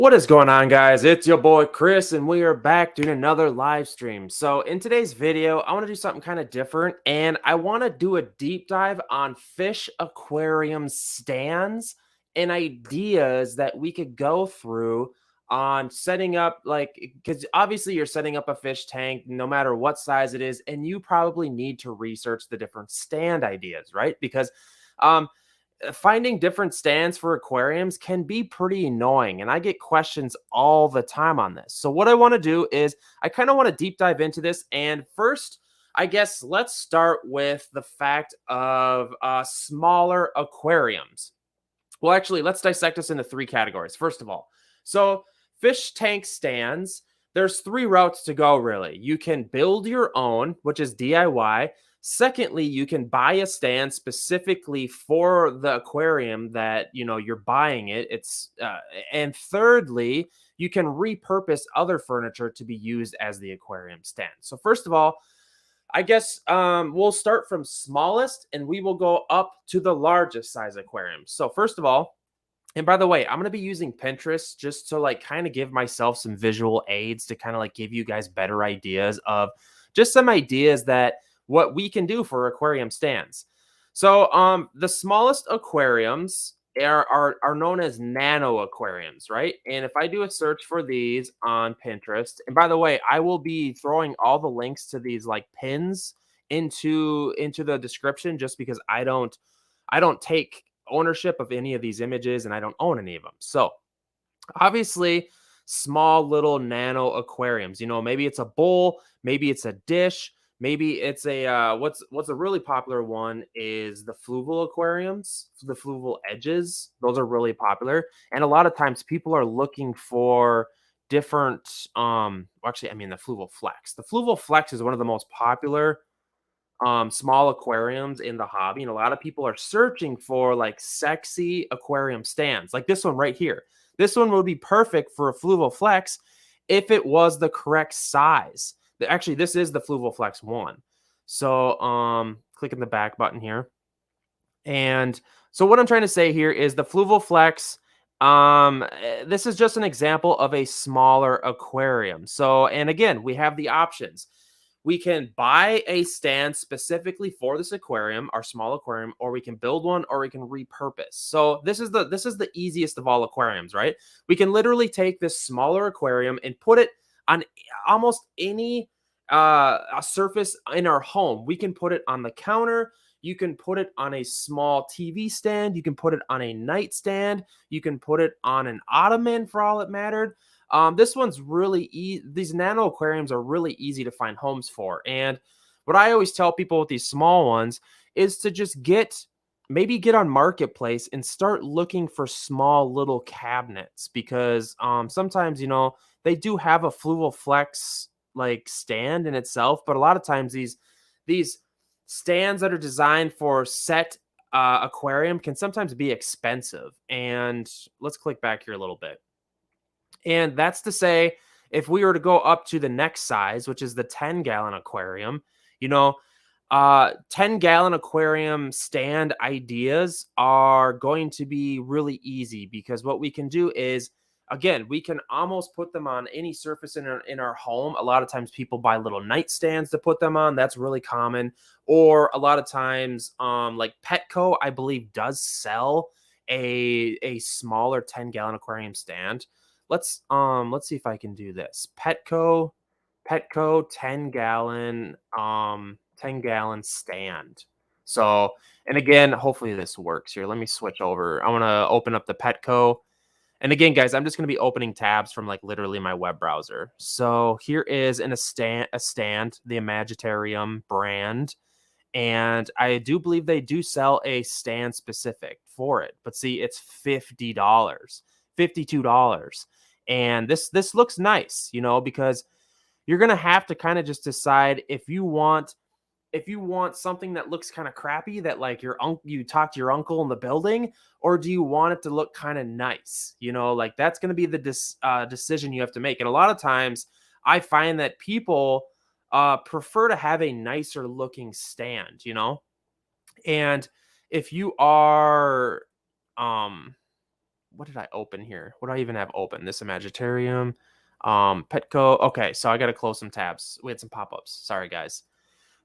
What is going on, guys? It's your boy Chris, and we are back doing another live stream. So, in today's video, I want to do something kind of different, and I want to do a deep dive on fish aquarium stands and ideas that we could go through on setting up, like, because obviously you're setting up a fish tank no matter what size it is, and you probably need to research the different stand ideas, right? Because um, finding different stands for aquariums can be pretty annoying, and I get questions all the time on this. So what I want to do is I kind of want to deep dive into this. And first, I guess let's start with the fact of smaller aquariums. Well, actually, let's dissect this into three categories. First of all, so fish tank stands, there's three routes to go, really. You can build your own, which is DIY. Secondly, you can buy a stand specifically for the aquarium that you're buying it. And thirdly, you can repurpose other furniture to be used as the aquarium stand. So first of all, I guess we'll start from smallest and we will go up to the largest size aquarium. So first of all, and by the way, I'm going to be using Pinterest just to like kind of give myself some visual aids to kind of like give you guys better ideas of just some ideas that what we can do for aquarium stands. So the smallest aquariums are known as nano aquariums, right? And if I do a search for these on Pinterest, and by the way, I will be throwing all the links to these like pins into the description just because I don't take ownership of any of these images and I don't own any of them. So, obviously, small little nano aquariums. Maybe it's a bowl, maybe it's a dish, maybe it's a what's a really popular one is the fluval aquariums, the fluval edges. Those are really popular, and a lot of times people are looking for different actually, I mean, the fluval flex. The fluval flex is one of the most popular small aquariums in the hobby, and a lot of people are searching for like sexy aquarium stands like this one right here. This one would be perfect for a fluval flex if it was the correct size. Actually, this is the fluval flex one. So clicking the back button here, and so what I'm trying to say here is the fluval flex, this is just an example of a smaller aquarium. So, and again, we have the options. We can buy a stand specifically for this aquarium, our small aquarium, or we can build one, or we can repurpose. So this is the easiest of all aquariums, right? We can literally take this smaller aquarium and put it on almost any a surface in our home. We can put it on the counter. You can put it on a small TV stand. You can put it on a nightstand. You can put it on an ottoman for all it mattered. This one's really easy. These nano aquariums are really easy to find homes for. And what I always tell people with these small ones is to just maybe get on Marketplace and start looking for small little cabinets because sometimes, they do have a fluval flex like stand in itself, but a lot of times these stands that are designed for set aquarium can sometimes be expensive. And let's click back here a little bit. And that's to say, if we were to go up to the next size, which is the 10-gallon aquarium, 10-gallon aquarium stand ideas are going to be really easy because what we can do is, again, we can almost put them on any surface in our home. A lot of times people buy little nightstands to put them on. That's really common. Or a lot of times, like Petco, I believe, does sell a smaller 10-gallon aquarium stand. Let's see if I can do this. Petco 10-gallon stand. So, and again, hopefully this works here. Let me switch over. I want to open up the Petco. And again, guys, I'm just going to be opening tabs from like literally my web browser. So here is a stand, the Imagitarium brand. And I do believe they do sell a stand specific for it. But see, it's $50, $52. And this looks nice, because you're gonna have to kind of just decide if you want something that looks kind of crappy that like you talk to your uncle in the building, or do you want it to look kind of nice? Like that's going to be the decision you have to make. And a lot of times I find that people prefer to have a nicer looking stand, and if you are um what did I open here? What do I even have open? This Imagitarium, Petco. Okay, so I got to close some tabs. We had some pop-ups. Sorry, guys.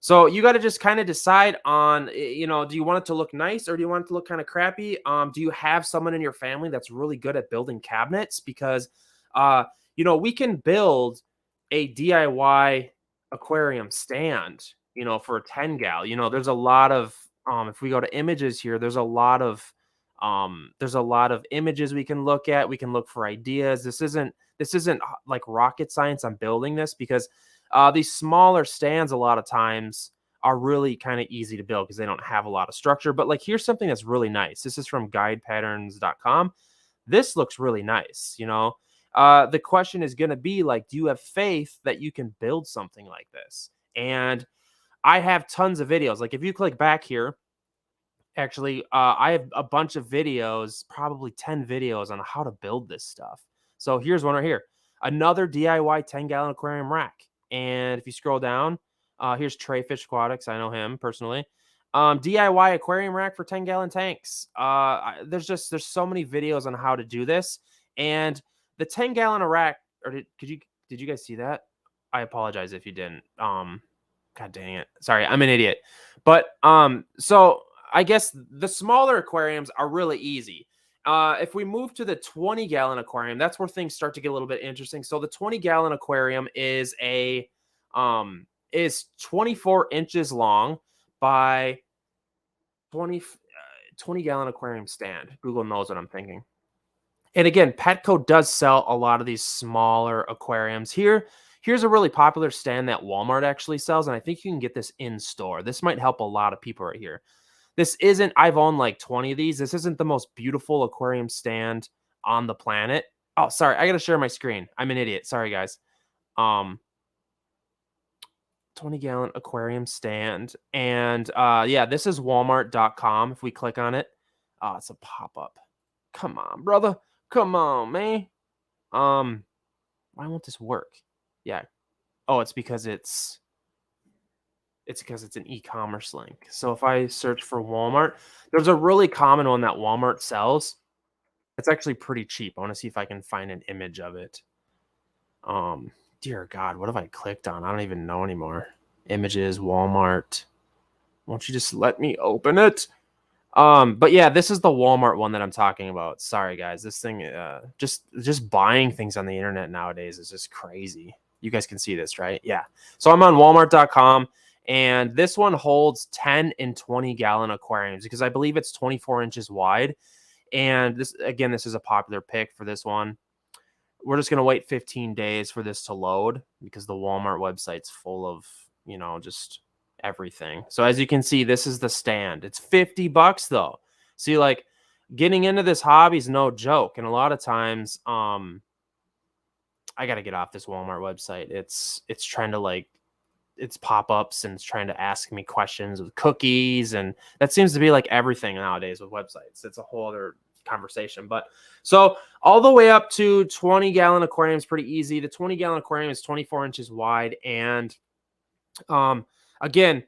So you got to just kind of decide on, do you want it to look nice or do you want it to look kind of crappy? Do you have someone in your family that's really good at building cabinets? Because, uh, we can build a DIY aquarium stand, for a 10 gal. There's a lot of, if we go to images here, there's a lot of images we can look at. We can look for ideas. This isn't like rocket science. I'm building this because these smaller stands a lot of times are really kind of easy to build because they don't have a lot of structure. But like, here's something that's really nice. This is from guidepatterns.com. This looks really nice. The question is going to be like, do you have faith that you can build something like this? And I have tons of videos. Like if you click back here, actually, I have a bunch of videos, probably 10 videos on how to build this stuff. So here's one right here. Another DIY 10-gallon aquarium rack. And if you scroll down, here's Trayfish Aquatics. I know him personally. DIY aquarium rack for 10-gallon tanks. There's so many videos on how to do this. And the 10-gallon rack, or did you guys see that? I apologize if you didn't. God dang it. Sorry, I'm an idiot. But so I guess the smaller aquariums are really easy. If we move to the 20-gallon aquarium, that's where things start to get a little bit interesting. So the 20-gallon aquarium is 24 inches long by 20-gallon aquarium stand. Google knows what I'm thinking. And again, Petco does sell a lot of these smaller aquariums. Here's a really popular stand that Walmart actually sells, and I think you can get this in store. This might help a lot of people right here. I've owned like 20 of these. This isn't the most beautiful aquarium stand on the planet. Oh, sorry. I got to share my screen. I'm an idiot. Sorry, guys. 20-gallon aquarium stand. And yeah, this is walmart.com. If we click on it, it's a pop-up. Come on, brother. Come on, man. Why won't this work? Yeah. Oh, it's because it's an e-commerce link. So if I search for Walmart, there's a really common one that Walmart sells. It's actually pretty cheap. I want to see if I can find an image of it. Dear God, what have I clicked on? I don't even know anymore. Images, Walmart. Won't you just let me open it? But yeah, this is the Walmart one that I'm talking about. Sorry, guys. This thing, just buying things on the internet nowadays is just crazy. You guys can see this, right? Yeah. So I'm on Walmart.com, and this one holds 10 and 20-gallon aquariums because I believe it's 24 inches wide. And this is a popular pick for this one. We're just gonna wait 15 days for this to load because the Walmart website's full of, just everything. So as you can see, this is the stand. It's $50 though. See, like, getting into this hobby is no joke. And a lot of times, I gotta get off this Walmart website. It's trying to it's pop-ups and it's trying to ask me questions with cookies, and that seems to be like everything nowadays with websites. It's a whole other conversation. But so all the way up to 20-gallon aquarium is pretty easy. The 20-gallon aquarium is 24 inches wide, and again,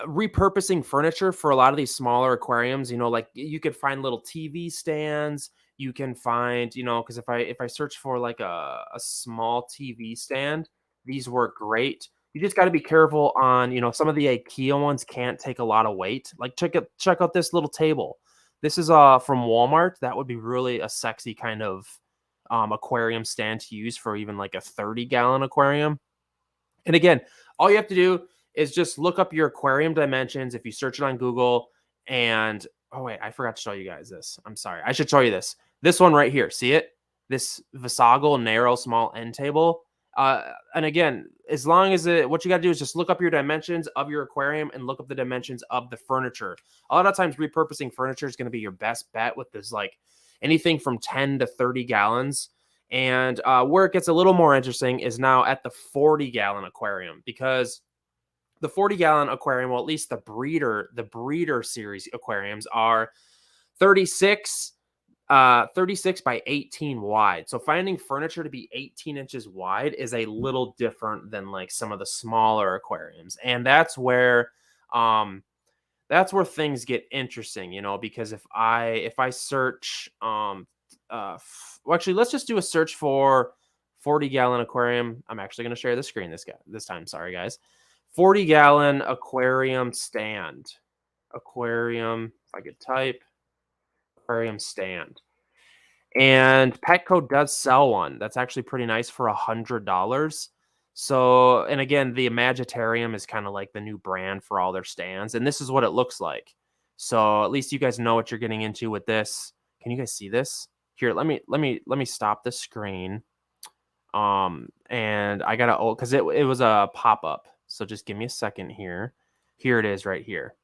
repurposing furniture for a lot of these smaller aquariums, like you could find little TV stands. You can find, because if I search for like a small TV stand, these work great. You just got to be careful on, some of the IKEA ones can't take a lot of weight. Like check out this little table. This is from Walmart. That would be really a sexy kind of aquarium stand to use for even like a 30-gallon aquarium. And again, all you have to do is just look up your aquarium dimensions. If you search it on Google, and oh wait, I forgot to show you guys this. I'm sorry. I should show you this. This one right here. See it? This Visagal narrow small end table. And again, as long as what you got to do is just look up your dimensions of your aquarium and look up the dimensions of the furniture. A lot of times repurposing furniture is going to be your best bet with this, like anything from 10 to 30 gallons. And where it gets a little more interesting is now at the 40-gallon aquarium, because the 40-gallon aquarium, well, at least the breeder series aquariums are 36 by 18 wide. So finding furniture to be 18 inches wide is a little different than like some of the smaller aquariums. And that's where things get interesting, because if I search well, actually, let's just do a search for 40-gallon aquarium. I'm actually going to share the screen this time. Sorry, guys. 40-gallon aquarium stand. Aquarium, if I could type, aquarium stand. And Petco does sell one. That's actually pretty nice for $100. So, and again, the Imagitarium is kind of like the new brand for all their stands, and this is what it looks like. So at least you guys know what you're getting into with this. Can you guys see this? Here, let me stop the screen. And I gotta because it was a pop up. So just give me a second here. Here it is right here.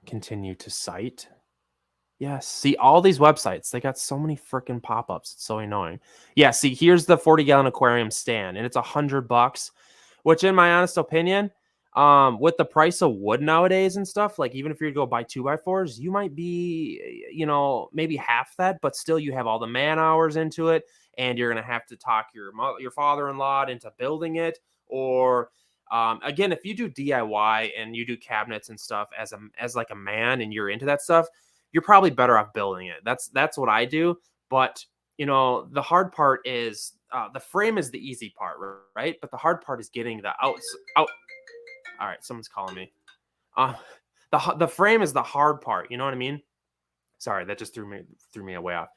Continue to site. Yes. See, all these websites, they got so many freaking pop-ups. It's so annoying. Yeah, see, here's the 40-gallon aquarium stand, and it's $100, which in my honest opinion, with the price of wood nowadays and stuff, like even if you go buy 2x4s, you might be, maybe half that, but still you have all the man hours into it, and you're gonna have to talk your father-in-law into building it, or again, if you do DIY and you do cabinets and stuff as like a man and you're into that stuff, you're probably better off building it. That's what I do. But the hard part is the frame is the easy part, right? But the hard part is getting the out. All right, someone's calling me. Uh, the frame is the hard part. You know what I mean? Sorry, that just threw me away off.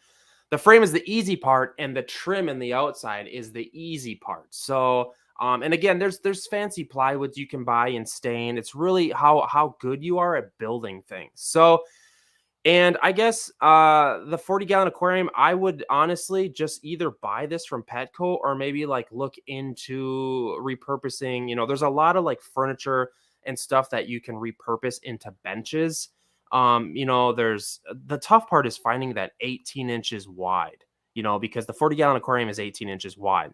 The frame is the easy part, and the trim in the outside is the easy part. So, and again, there's fancy plywoods you can buy and stain. It's really how good you are at building things. So, and I guess the 40-gallon aquarium, I would honestly just either buy this from Petco or maybe like look into repurposing. There's a lot of like furniture and stuff that you can repurpose into benches. There's the tough part is finding that 18 inches wide, because the 40-gallon aquarium is 18 inches wide.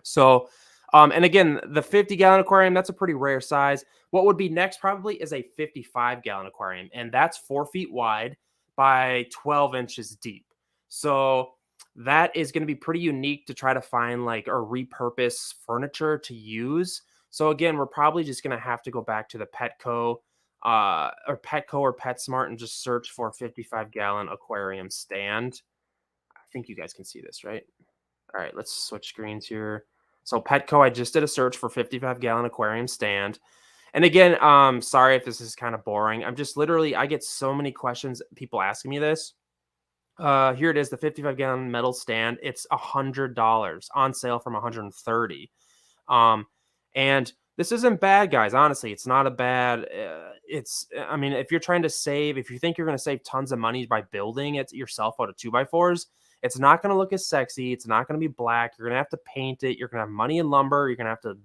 So, and again, the 50-gallon aquarium, that's a pretty rare size. What would be next probably is a 55-gallon aquarium, and that's 4 feet wide by 12 inches deep. So that is going to be pretty unique to try to find like or repurpose furniture to use. So again, we're probably just going to have to go back to the Petco or PetSmart and just search for 55-gallon aquarium stand. I think you guys can see this, right? All right, let's switch screens here. So Petco, I just did a search for 55-gallon aquarium stand. And again, sorry if this is kind of boring. I'm just literally, I get so many questions, people asking me this. Here it is, the 55-gallon metal stand. It's $100 on sale from 130. And this isn't bad, guys. Honestly, it's not a bad. I mean, if you're trying to save, if you think you're going to save tons of money by building it yourself out of 2x4s, it's not going to look as sexy. It's not going to be black. You're going to have to paint it. You're going to have money in lumber. You're going to have to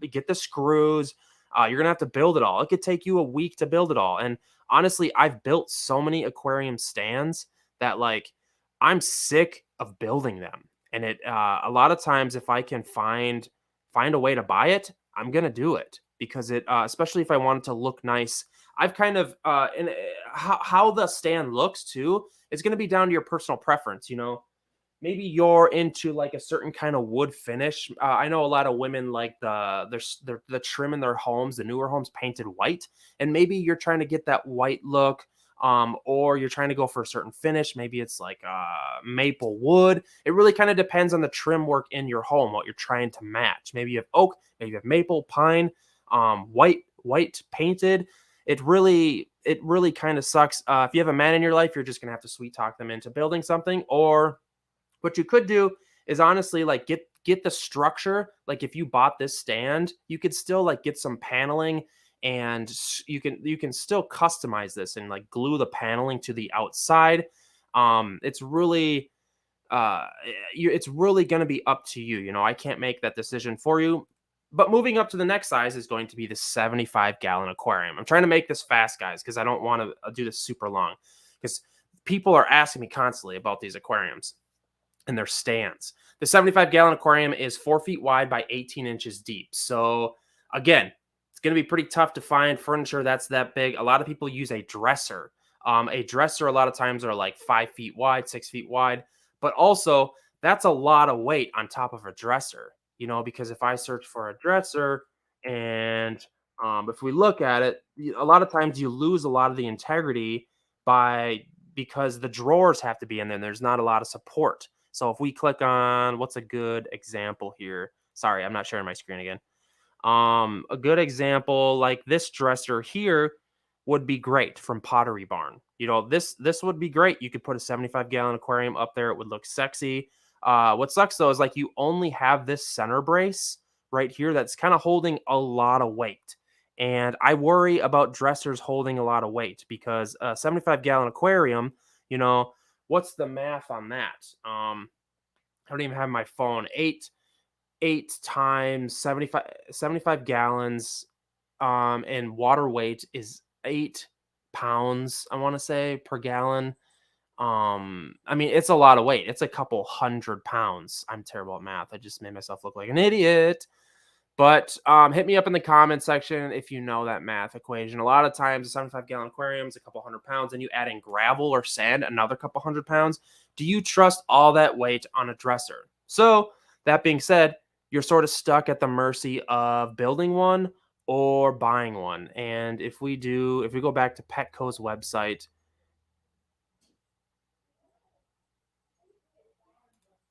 get the screws. You're going to have to build it all. It could take you a week to build it all. And honestly, I've built so many aquarium stands that like I'm sick of building them. And a lot of times if I can find a way to buy it, I'm going to do it because especially if I want it to look nice. I've kind of, and how the stand looks too, it's going to be down to your personal preference. Maybe you're into like a certain kind of wood finish. I know a lot of women like the trim in their homes, the newer homes painted white, and maybe you're trying to get that white look. Or you're trying to go for a certain finish. Maybe it's like maple wood. It really kind of depends on the trim work in your home, what you're trying to match. Maybe you have oak, maybe you have maple, pine, white painted. It really kind of sucks. If you have a man in your life, you're just gonna have to sweet talk them into building something. Or what you could do is honestly like get the structure. Like if you bought this stand, you could still like get some paneling and you can still customize this and like glue the paneling to the outside. It's really it's really going to be up to you. I can't make that decision for you. But moving up to the next size is going to be the 75-gallon aquarium. I'm trying to make this fast, guys, because I don't want to do this super long, because people are asking me constantly about these aquariums and their stands. The 75-gallon aquarium is 4 feet wide by 18 inches deep. So again, it's going to be pretty tough to find furniture that's that big. A lot of people use a dresser. A dresser a lot of times are like 5 feet wide, 6 feet wide, but also that's a lot of weight on top of a dresser, because if I search for a dresser and if we look at it, a lot of times you lose a lot of the integrity by because the drawers have to be in there and there's not a lot of support. So if we click on, what's a good example here? Sorry, I'm not sharing my screen again. A good example like this dresser here would be great from Pottery Barn. You know, this would be great. You could put a 75-gallon aquarium up there. It would look sexy. What sucks though is like you only have this center brace right here that's kind of holding a lot of weight. And I worry about dressers holding a lot of weight because a 75-gallon aquarium, you know, what's the math on that? I don't even have my phone. Eight times 75 gallons and water weight is 8 pounds, I want to say, per gallon. I mean, it's a lot of weight. It's a couple 100 pounds. I'm terrible at math. I just made myself look like an idiot. But hit me up in the comment section if you know that math equation. A lot of times, a 75-gallon aquarium is a couple 100 pounds, and you add in gravel or sand, another couple 100 pounds. Do you trust all that weight on a dresser? So, that being said, you're sort of stuck at the mercy of building one or buying one. And if we go back to Petco's website,